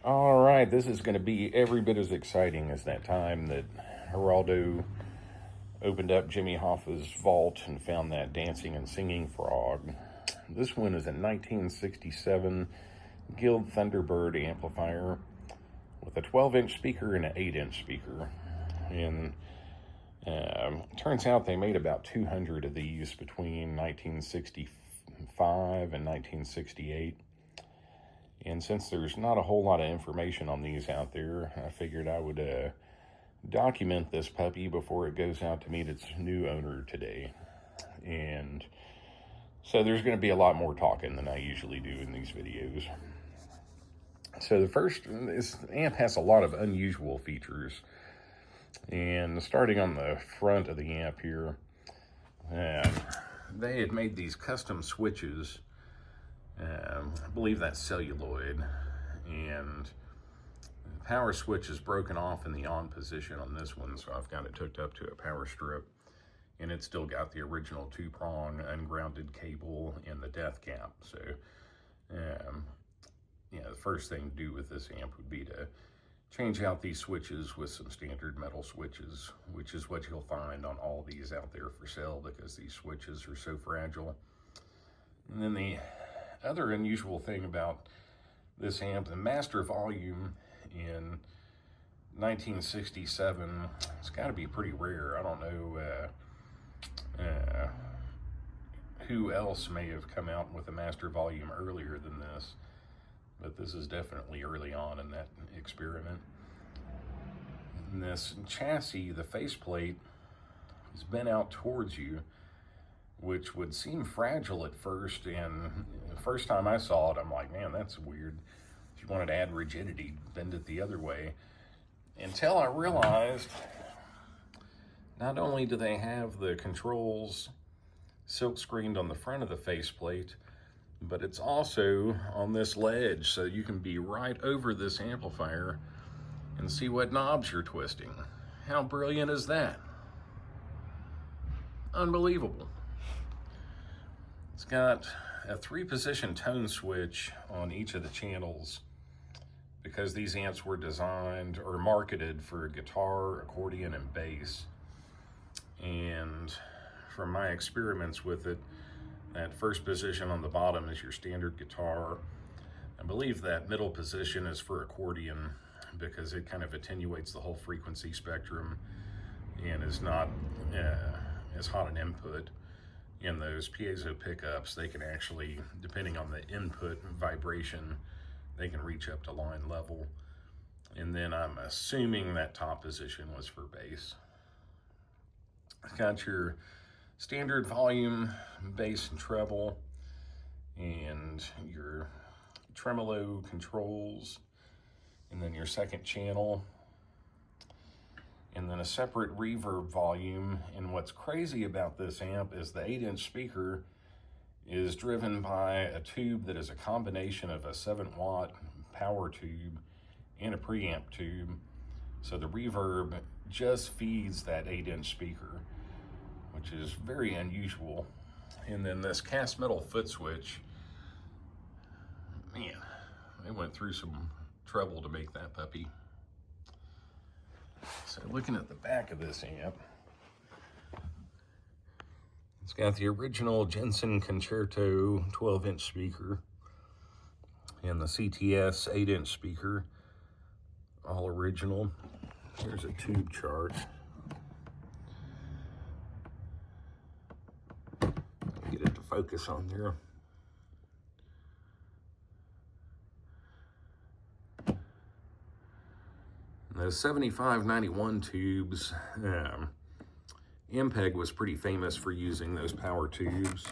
All right, this is going to be every bit as exciting as that time that Geraldo opened up Jimmy Hoffa's vault and found that dancing and singing frog. This one is a 1967 Guild Thunderbird amplifier with a 12-inch speaker and an 8-inch speaker. And turns out they made about 200 of these between 1965 and 1968. And since there's not a whole lot of information on these out there, I figured I would document this puppy before it goes out to meet its new owner today. And so there's going to be a lot more talking than I usually do in these videos. So this amp has a lot of unusual features. And starting on the front of the amp here, they had made these custom switches. I believe that's celluloid, and the power switch is broken off in the on position on this one, so I've got it hooked up to a power strip, and it's still got the original 2-prong ungrounded cable and the death cap. So yeah, the first thing to do with this amp would be to change out these switches with some standard metal switches, which is what you'll find on all these out there for sale because these switches are so fragile. And then the other unusual thing about this amp, the master volume in 1967, it's got to be pretty rare. I don't know who else may have come out with a master volume earlier than this, but this is definitely early on in that experiment. And this chassis, the faceplate, is bent out towards you, which would seem fragile at first, and the first time I saw it, I'm like, man, that's weird. If you wanted to add rigidity, bend it the other way. Until I realized, not only do they have the controls silk screened on the front of the faceplate, but it's also on this ledge, so you can be right over this amplifier and see what knobs you're twisting. How brilliant is that? Unbelievable. It's got a 3-position tone switch on each of the channels because these amps were designed or marketed for guitar, accordion, and bass. And from my experiments with it, that first position on the bottom is your standard guitar. I believe that middle position is for accordion because it kind of attenuates the whole frequency spectrum and is not as hot an input. In those piezo pickups, they can actually, depending on the input vibration, they can reach up to line level. And then I'm assuming that top position was for bass. It's got your standard volume, bass and treble, and your tremolo controls, and then your second channel, and then a separate reverb volume. And what's crazy about this amp is the 8-inch speaker is driven by a tube that is a combination of a 7-watt power tube and a preamp tube. So the reverb just feeds that 8-inch speaker, which is very unusual. And then this cast metal foot switch, man, they went through some trouble to make that puppy. So looking at the back of this amp, it's got the original Jensen Concerto 12-inch speaker and the CTS 8-inch speaker, all original. Here's a tube chart. Get it to focus on there. The 7591 tubes, Ampeg was pretty famous for using those power tubes.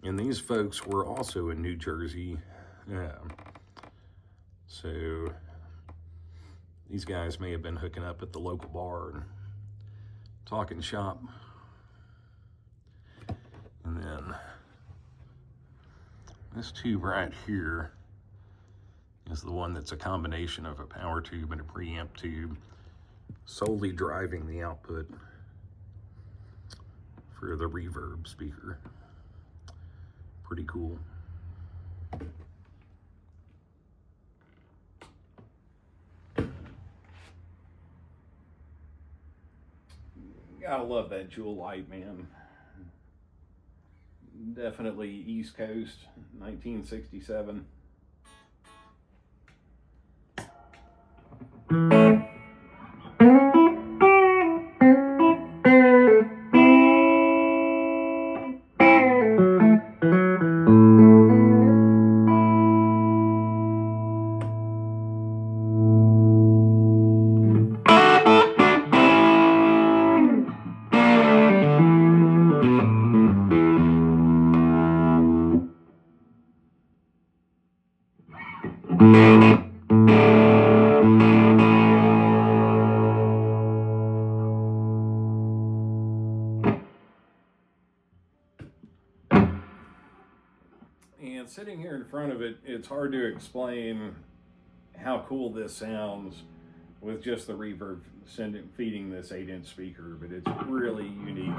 And these folks were also in New Jersey. So these guys may have been hooking up at the local bar and talking shop. And then this tube right here is the one that's a combination of a power tube and a preamp tube, solely driving the output for the reverb speaker. Pretty cool. Gotta love that jewel light, man. Definitely East Coast, 1967. And sitting here in front of it, it's hard to explain how cool this sounds with just the reverb feeding this 8-inch speaker, but it's really unique.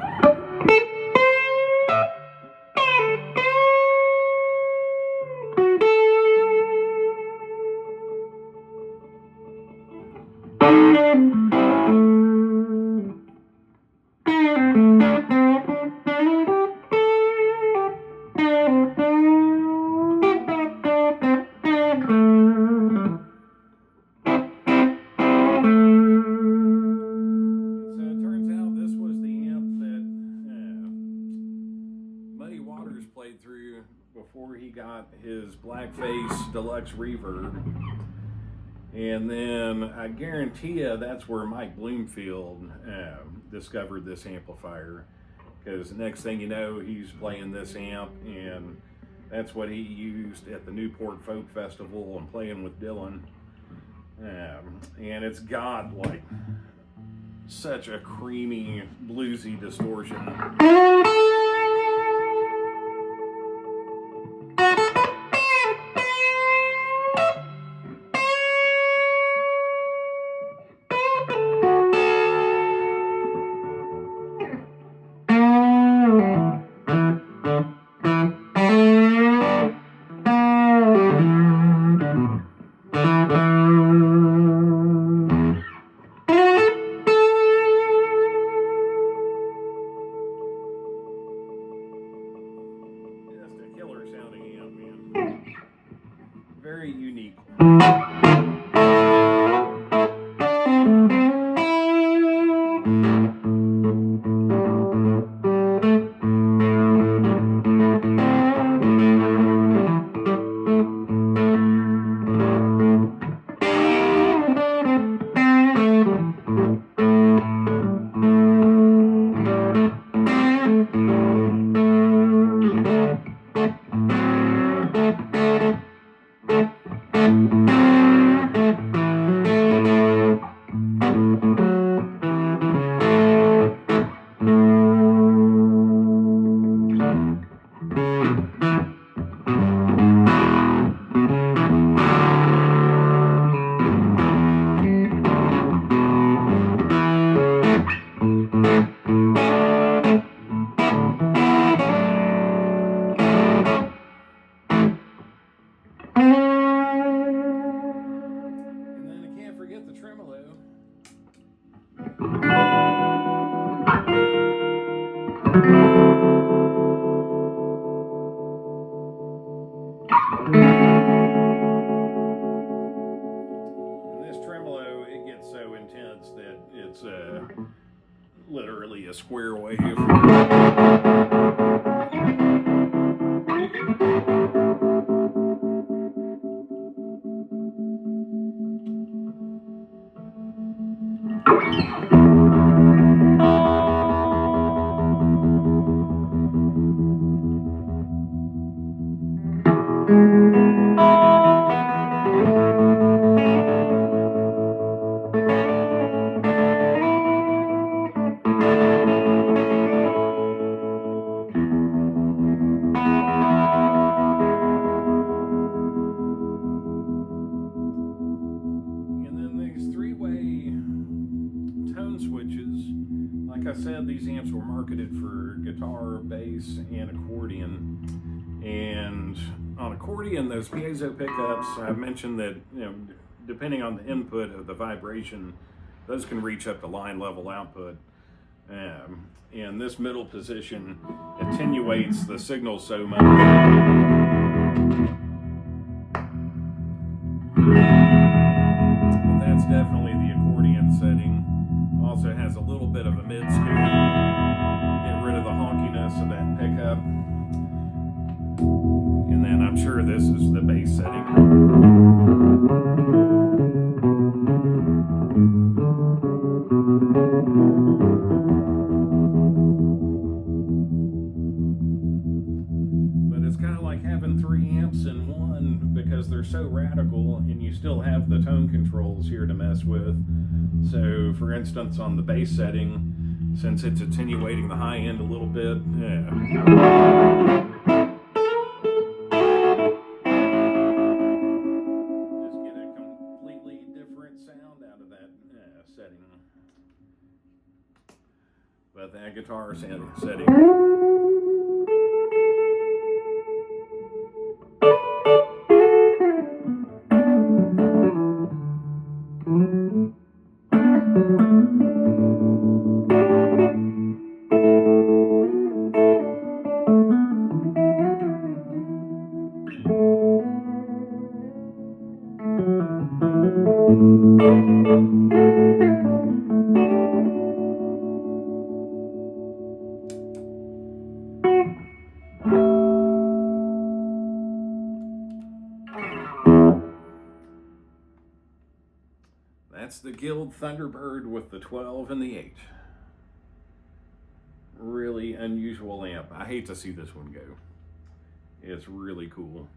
Played through before he got his Blackface Deluxe reverb, and then I guarantee you that's where Mike Bloomfield discovered this amplifier, because the next thing you know he's playing this amp, and that's what he used at the Newport Folk Festival and playing with Dylan, and it's got like such a creamy bluesy distortion. Very unique. That it's literally a square wave. Like I said, these amps were marketed for guitar, bass, and accordion. And on accordion, those piezo pickups, I mentioned that, depending on the input of the vibration, those can reach up to line level output. And this middle position attenuates the signal so much. But that's definitely the accordion setting. Also has a little bit of a mid scoop. Get rid of the honkiness of that pickup. And then I'm sure this is the bass setting. But it's kind of like having 3 amps in one, because they're so radical, and you still have the tone controls here to mess with. So for instance, on the bass setting, since it's attenuating the high end a little bit, just get a completely different sound out of that setting. But that guitar setting. That's the Guild Thunderbird with the 12 and the 8. Really unusual amp. I hate to see this one go. It's really cool.